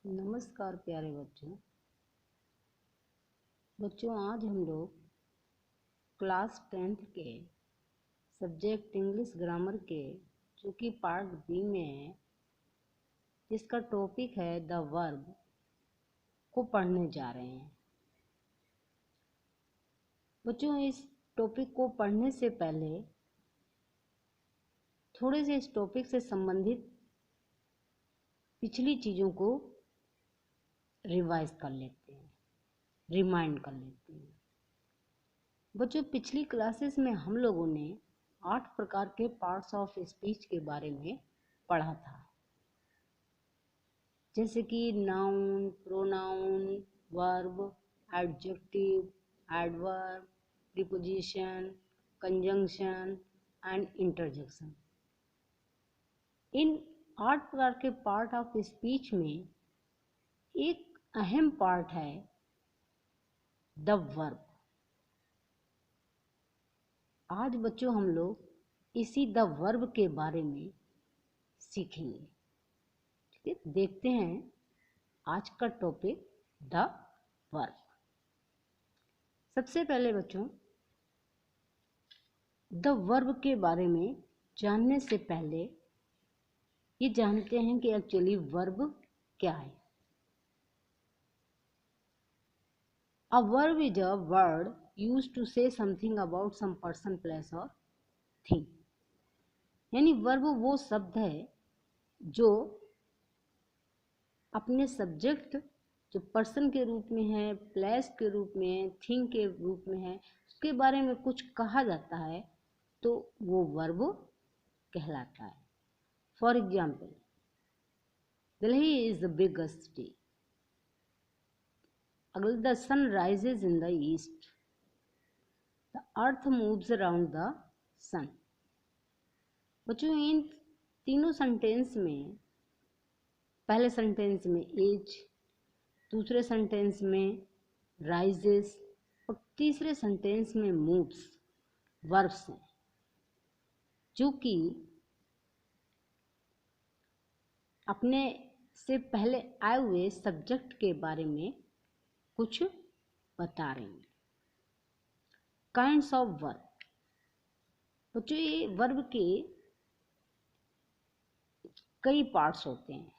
नमस्कार प्यारे बच्चों आज हम लोग क्लास 10th के सब्जेक्ट इंग्लिश ग्रामर के जो कि पार्ट बी में है, जिसका टॉपिक है द वर्ब को पढ़ने जा रहे हैं। बच्चों इस टॉपिक को पढ़ने से पहले थोड़े से इस टॉपिक से संबंधित पिछली चीज़ों को रिवाइज कर लेते हैं, रिमाइंड कर लेते हैं। बच्चों पिछली क्लासेस में हम लोगों ने 8 प्रकार के पार्ट्स ऑफ स्पीच के बारे में पढ़ा था, जैसे कि noun, pronoun, verb, adjective, adverb, preposition, conjunction and interjection. इन 8 प्रकार के पार्ट ऑफ स्पीच में एक अहम पार्ट है द वर्ब। आज बच्चों हम लोग इसी द वर्ब के बारे में सीखेंगे। ठीक है, देखते हैं आज का टॉपिक द वर्ब। सबसे पहले बच्चों द वर्ब के बारे में जानने से पहले ये जानते हैं कि एक्चुअली वर्ब क्या है। A verb is a word used to say something about some person, place or thing। यानी वर्ब वो शब्द है जो अपने सब्जेक्ट जो पर्सन के रूप में है, प्लेस के रूप में है, थिंग के रूप में है, उसके बारे में कुछ कहा जाता है तो वो वर्ब कहलाता है। For example, Delhi is the biggest city. The sun rises in the east, the earth moves around the sun। बच्चों इन तीनों सेंटेंस में पहले सेंटेंस में एज, दूसरे सेंटेंस में राइजेस और तीसरे सेंटेंस में मूव्स वर्ब्स हैं, जो कि अपने से पहले आए हुए सब्जेक्ट के बारे में कुछ बता रहे हैं। Kinds of verb. बच्चों ये वर्ब के कई पार्ट्स होते हैं।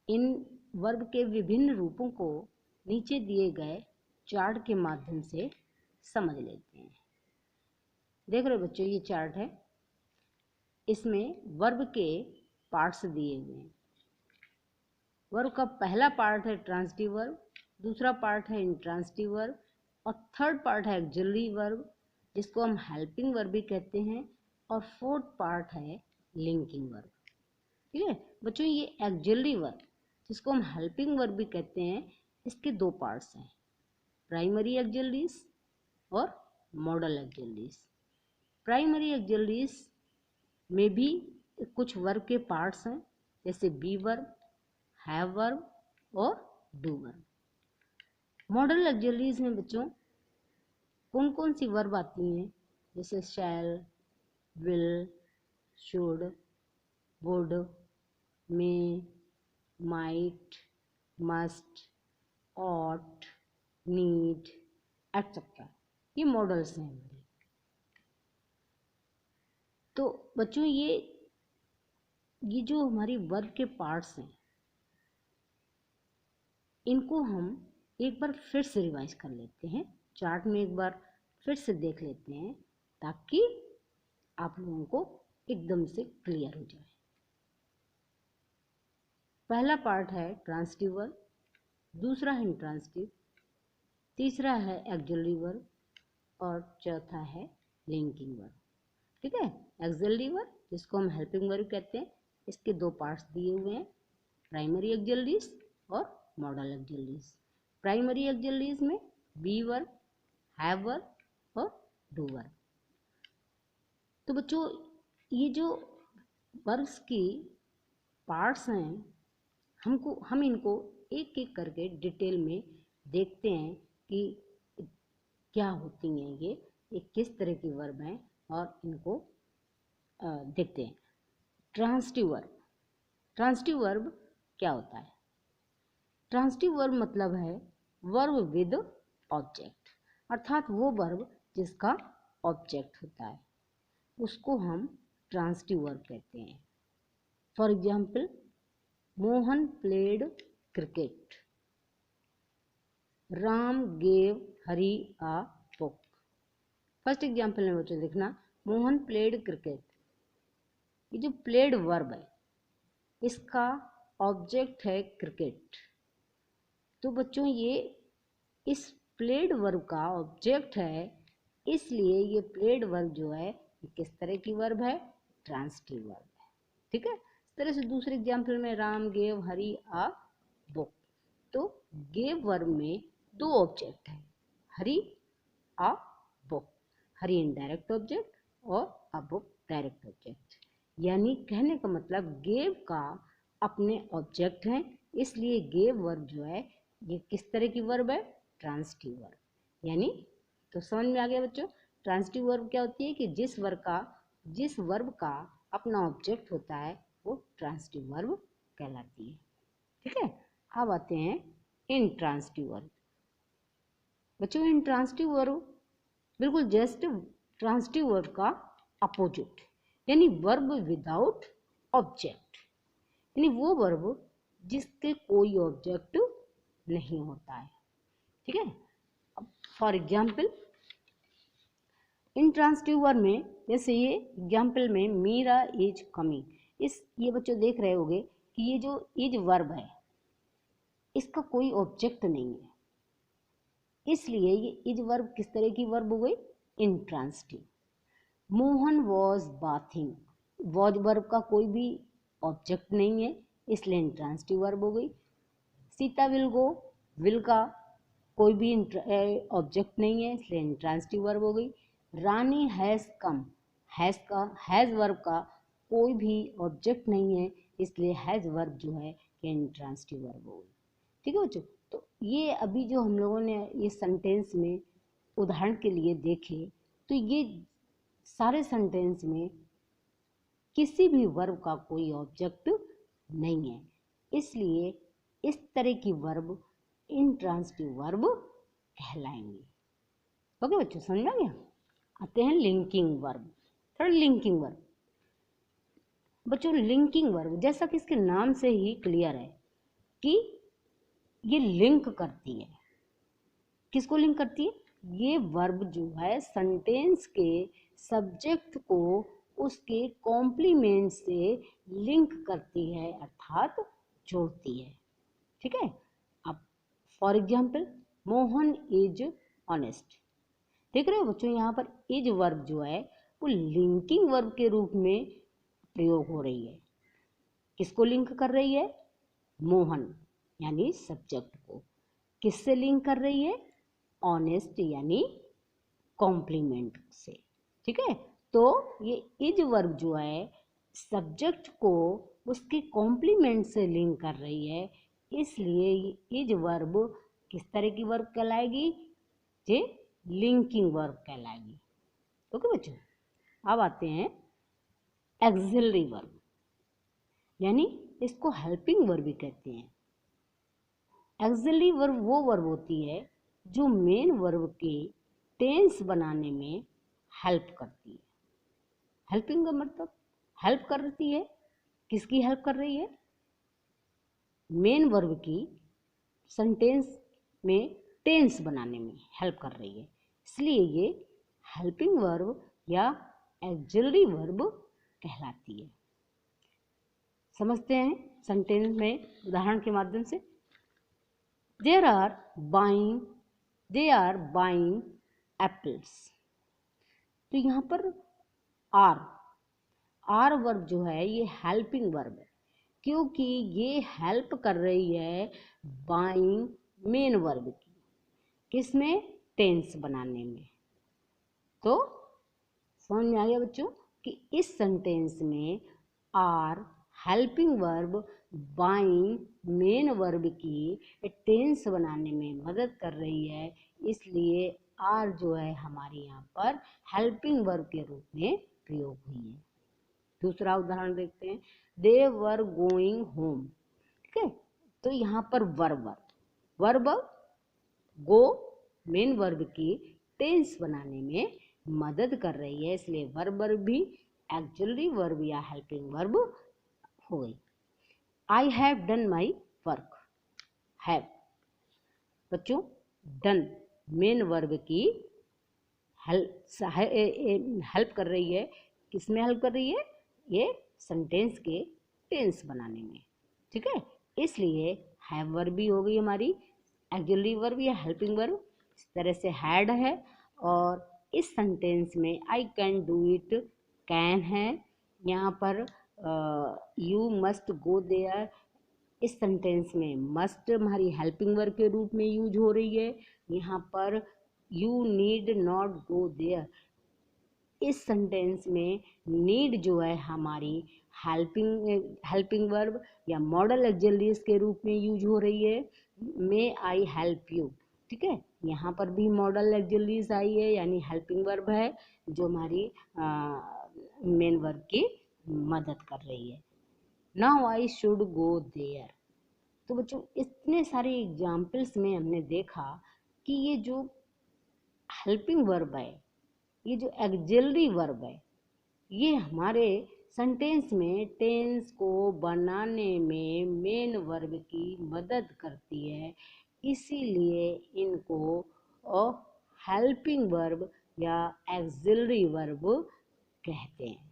इन वर्ब के विभिन्न रूपों को नीचे दिए गए चार्ट के माध्यम से समझ लेते हैं। देख रहे बच्चों ये चार्ट है, इसमें वर्ब के पार्ट्स दिए हुए हैं। वर्ब का पहला पार्ट है ट्रांजिटिव वर्ब, दूसरा पार्ट है इंट्रांजिटिव वर्ब और थर्ड पार्ट है ऑक्सिलरी वर्ब, जिसको हम हेल्पिंग वर्ब भी कहते हैं, और फोर्थ पार्ट है लिंकिंग वर्ब। ठीक है बच्चों, ये ऑक्सिलरी वर्ब जिसको हम हेल्पिंग वर्ब भी कहते हैं, इसके दो पार्ट्स हैं, प्राइमरी ऑक्सिलरीज और मॉडल ऑक्सिलरीज। प्राइमरी ऑक्सिलरीज में भी कुछ वर्ब के पार्ट्स हैं, जैसे बी वर्ब, हैव वर्ब और डू वर्ब। मॉडल ऑक्सिलरीज में बच्चों कौन कौन सी वर्ब आती हैं, जैसे shall, will, should, would, may, might, must, ought, need etcetera. ये मॉडल्स हैं हमारे। तो बच्चों ये जो हमारी वर्ब के पार्ट्स हैं, इनको हम एक बार फिर से रिवाइज कर लेते हैं, चार्ट में एक बार फिर से देख लेते हैं, ताकि आप लोगों को एकदम से क्लियर हो जाए। पहला पार्ट है ट्रांजिटिव वर्ब, दूसरा है इंट्रांजिटिव, तीसरा है ऑक्सिलरी वर्ब और चौथा है लिंकिंग वर्ब। ठीक है, ऑक्सिलरी वर्ब जिसको हम हेल्पिंग वर्ब कहते हैं, इसके दो पार्ट्स दिए हुए हैं, प्राइमरी ऑक्सिलरीज और मॉडल ऑक्सिलरीज। प्राइमरी ऑक्सिलरीज में बी वर्ब, हैव वर्ब और डू वर्ब। तो बच्चों ये जो वर्ब्स की पार्ट्स हैं, हम इनको एक एक करके डिटेल में देखते हैं कि क्या होती हैं, ये किस तरह की वर्ब हैं, और इनको देखते हैं। ट्रांजिटिव वर्ब क्या होता है? ट्रांसिटिव वर्ब मतलब है वर्ब विद ऑब्जेक्ट, अर्थात वो वर्ब जिसका ऑब्जेक्ट होता है उसको हम ट्रांसिटिव वर्ब कहते हैं। For example, Mohan played cricket, Ram gave Hari a book. First example में बच्चों देखना, मोहन प्लेड क्रिकेट, ये जो प्लेड वर्ब है इसका ऑब्जेक्ट है क्रिकेट। तो बच्चों ये इस प्लेड वर्ब का ऑब्जेक्ट है, इसलिए ये प्लेड वर्ब जो है ये किस तरह की वर्ब है? ट्रांसिटिव वर्ब है। ठीक है। इस तरह से दूसरे एग्जाम्पल में Ram gave Hari a book, तो गेव वर्ब में दो ऑब्जेक्ट है, हरी a book. Hari indirect object और आ बुक डायरेक्ट ऑब्जेक्ट। यानी कहने का मतलब गेव का अपने ऑब्जेक्ट हैं, इसलिए गेव वर्ब जो है ये किस तरह की वर्ब है? Transitive verb. यानी तो समझ में आ गया बच्चों, ट्रांसिटिव वर्ब क्या होती है कि जिस वर्ब का अपना ऑब्जेक्ट होता है वो ट्रांसिटिव वर्ब कहलाती है। ठीक है। अब आते हैं इंट्रांसिटिव वर्ब। बच्चों इंट्रांसिटिव वर्ब बिल्कुल जस्ट ट्रांसिटिव वर्ब का अपोजिट, यानी वर्ब विदाउट ऑब्जेक्ट, यानी वो वर्ब जिसके कोई ऑब्जेक्ट नहीं होता है। ठीक है। अब फॉर एग्जाम्पल इंट्रांसिटिव वर्ब में जैसे ये एग्जाम्पल में मीरा इज कमिंग, ये बच्चों देख रहे होंगे कि ये जो इज वर्ब है इसका कोई ऑब्जेक्ट नहीं है, इसलिए ये इज वर्ब किस तरह की वर्ब हो गई? Intransitive. Mohan was bathing, was verb का कोई भी ऑब्जेक्ट नहीं है, इसलिए इंट्रांसिटिव वर्ब हो गई। सीता विल गो, विल का कोई भी ऑब्जेक्ट नहीं है, इसलिए इंट्रांसिटिव वर्ब हो गई। रानी हैज़ कम, हैज़ वर्ब का कोई भी ऑब्जेक्ट नहीं है, इसलिए हैज़ वर्ब जो है ये इंट्रांसिटिव वर्ब हो गई। ठीक है बच्चों। तो ये अभी जो हम लोगों ने ये सेंटेंस में उदाहरण के लिए देखे, तो ये सारे सेंटेंस में किसी भी वर्ब का कोई ऑब्जेक्ट नहीं है, इसलिए इस तरह की वर्ब इंट्रांसिटिव वर्ब कहलाएंगे। ओके बच्चों, समझ में आ गया। आते हैं linking verb. Third linking verb. बच्चों लिंकिंग वर्ब जैसा कि इसके नाम से ही क्लियर है कि ये लिंक करती है। किसको लिंक करती है? ये वर्ब जो है सेंटेंस के सब्जेक्ट को उसके कॉम्प्लीमेंट से लिंक करती है, अर्थात जोड़ती है। ठीक है। अब for example Mohan is honest, देख रहे हो बच्चों यहाँ पर इज वर्ब जो है वो लिंकिंग वर्ब के रूप में प्रयोग हो रही है। किसको लिंक कर रही है? मोहन यानी सब्जेक्ट को। किससे लिंक कर रही है? ऑनेस्ट यानी कॉम्प्लीमेंट से। ठीक है। तो ये इज वर्ब जो है सब्जेक्ट को उसके कॉम्प्लीमेंट से लिंक कर रही है, इसलिए ये इज वर्ब किस तरह की वर्ब कहलाएगी? ये लिंकिंग वर्ब कहलाएगी। ओके बच्चों। अब आते हैं एक्सिलरी वर्ब, यानी इसको हेल्पिंग वर्ब भी कहते हैं। एक्सिलरी वर्ब वो वर्ब होती है जो मेन वर्ब के टेंस बनाने में हेल्प करती है। हेल्पिंग का मतलब हेल्प करती है। किसकी हेल्प कर रही है? मेन वर्ब की सेंटेंस में टेंस बनाने में हेल्प कर रही है, इसलिए ये हेल्पिंग वर्ब या एक्सिलरी वर्ब कहलाती है। समझते हैं सेंटेंस में उदाहरण के माध्यम से। दे आर बाइंग एप्पल्स, तो यहाँ पर आर वर्ब जो है ये हेल्पिंग वर्ब है, क्योंकि ये हेल्प कर रही है बाइंग मेन वर्ब की। किसमें? टेंस बनाने में। तो समझ में आ गया बच्चों कि इस सेंटेंस में are helping verb being main verb की टेंस बनाने में मदद कर रही है, इसलिए आर जो है हमारे यहाँ पर हेल्पिंग वर्ब के रूप में प्रयोग हुई है। दूसरा उदाहरण देखते हैं। दे वर गोइंग होम, ठीक है। तो यहाँ पर वर्ब गो मेन वर्ब की टेंस बनाने में मदद कर रही है, इसलिए वर्ब भी एक्चुअली वर्ब या हेल्पिंग वर्ब हो गई। I have done my work. Have बच्चों डन मेन वर्ब की हेल्प कर रही है। किसमें हेल्प कर रही है? ये सेंटेंस के टेंस बनाने में, ठीक है। इसलिए हैव वर्ब भी हो गई हमारी एक्सिलरी वर्ब या हेल्पिंग वर्ब। इस तरह से हैड है, और इस सेंटेंस में I can do it can है। यहाँ पर यू मस्ट गो देयर, इस सेंटेंस में मस्ट हमारी हेल्पिंग वर्ब के रूप में यूज हो रही है। यहाँ पर you need not go there, इस सेंटेंस में नीड जो है हमारी हेल्पिंग वर्ब या मॉडल ऑक्सिलरीज के रूप में यूज हो रही है। मे आई हेल्प यू, ठीक है। यहाँ पर भी मॉडल ऑक्सिलरीज आई है, यानी हेल्पिंग वर्ब है जो हमारी मेन वर्ब की मदद कर रही है। Now I should go there. तो बच्चों इतने सारे एग्जाम्पल्स में हमने देखा कि ये जो हेल्पिंग वर्ब है, ये जो ऑक्सिलरी वर्ब है, ये हमारे सेंटेंस में टेंस को बनाने में मेन वर्ब की मदद करती है, इसीलिए इनको हेल्पिंग वर्ब या ऑक्सिलरी वर्ब कहते हैं,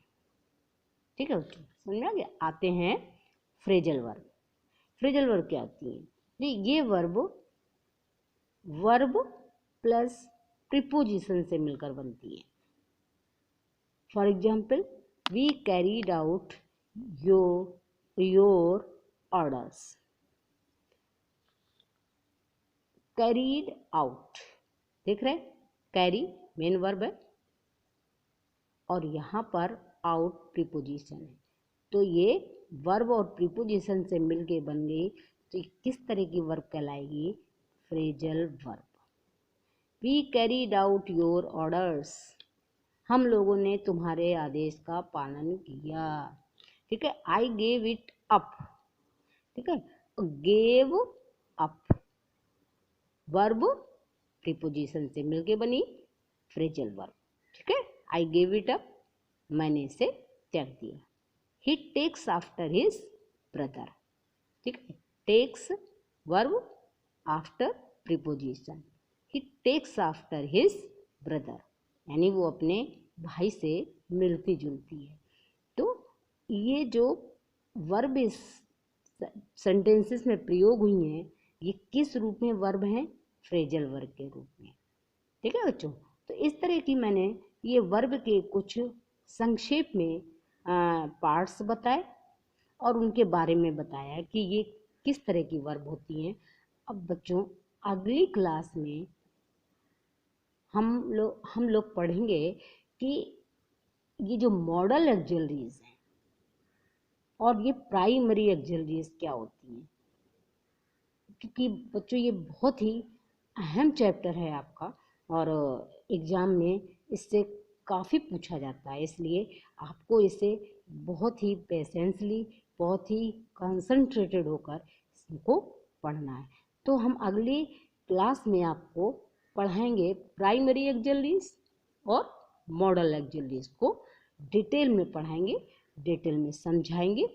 ठीक है बच्चों। समझ में आ गया। आते हैं फ्रेजल वर्ब। फ्रेजल वर्ब क्या होती है? ये वर्ब प्लस प्रीपोजिशन से मिलकर बनती है। For example, we carried out your orders. Carried out, देख रहे, कैरी मेन वर्ब है और यहाँ पर आउट प्रीपोजिशन है, तो ये वर्ब और प्रीपोजिशन से मिलके बन गई। तो किस तरह की वर्ब कहलाएगी? Phrasal verb. We carried out your orders, हम लोगों ने तुम्हारे आदेश का पालन किया, ठीक है। आई गेव इट अप, ठीक है। गेव अप वर्ब प्रीपोजिशन से मिलके बनी फ्रेजल वर्ब, ठीक है। आई गेव इट अप, मैंने इसे त्याग दिया। ही टेक्स आफ्टर हिज ब्रदर, ठीक है। टेक्स वर्ब आफ्टर प्रीपोजिशन, ही टेक्स आफ्टर हिज ब्रदर, यानी वो अपने भाई से मिलती जुलती है। तो ये जो वर्ब इस सेंटेंसेस में प्रयोग हुई हैं, ये किस रूप में वर्ब हैं? फ्रेजल वर्ब के रूप में, ठीक है बच्चों। तो इस तरह की मैंने ये वर्ब के कुछ संक्षेप में पार्ट्स बताए और उनके बारे में बताया कि ये किस तरह की वर्ब होती हैं। अब बच्चों अगली क्लास में हम लोग पढ़ेंगे कि ये जो मॉडल ऑक्सिलरीज हैं और ये प्राइमरी ऑक्सिलरीज क्या होती हैं, क्योंकि बच्चों ये बहुत ही अहम चैप्टर है आपका और एग्ज़ाम में इससे काफ़ी पूछा जाता है, इसलिए आपको इसे बहुत ही पेशेंसली, बहुत ही कंसंट्रेटेड होकर इसको पढ़ना है। तो हम अगली क्लास में आपको पढ़ाएंगे प्राइमरी ऑक्सिलरीज और मॉडल ऑक्सिलरीज को डिटेल में पढ़ाएंगे, डिटेल में समझाएंगे।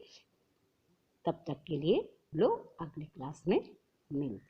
तब तक के लिए लोग अगली क्लास में मिलते हैं।